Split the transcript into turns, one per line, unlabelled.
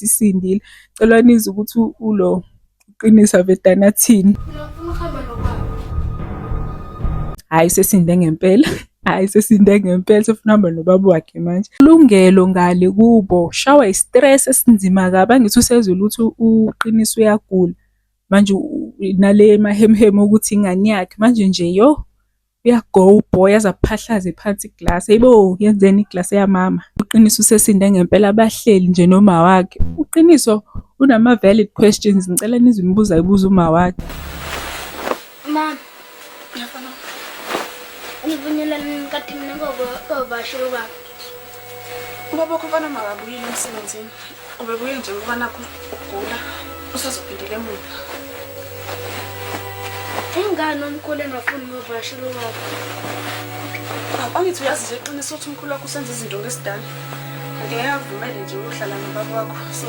sisindile. Cela nizwe ukuthi ulo uQinisa avedane athini. Hhayi sesinde ngempela. Hhayi sesinde ngempela, sefuna uhamba nobaba wakhe manje. Ilungelo ngale kubo, shawa i-stress esinzima kabi. Angithi usezwile ukuthi uQinisa uyagula. Manje nale mahemhemu ukuthi ingane yakhe manje nje uyagobha yaze aphahlaze phansi iglasi. Hayibo, yenzeni iglasi yamama. UQinisa usesinde ngempela, abahleli nje noma wakhe. UQiniso unama-valid questions, ngicela nizwe imibuzo ayibuza uma wakhe.
Mama, ngiyafuna. Ngivunyelana ngenkathi mina ngobashilo baba.
Ubaba wakho ufana makabuyile emsebenzini. Ubebuye nje ngoba nakho ugula. Usazophindela emuva.
Ingane omkhulu engafuni ngobashilo baba.
Angithi uyazi nje Qinisa ukuthi umkhulu wakho usenza izinto ngesidala. Ngeke avumele nje ukuhlala nobaba wakho.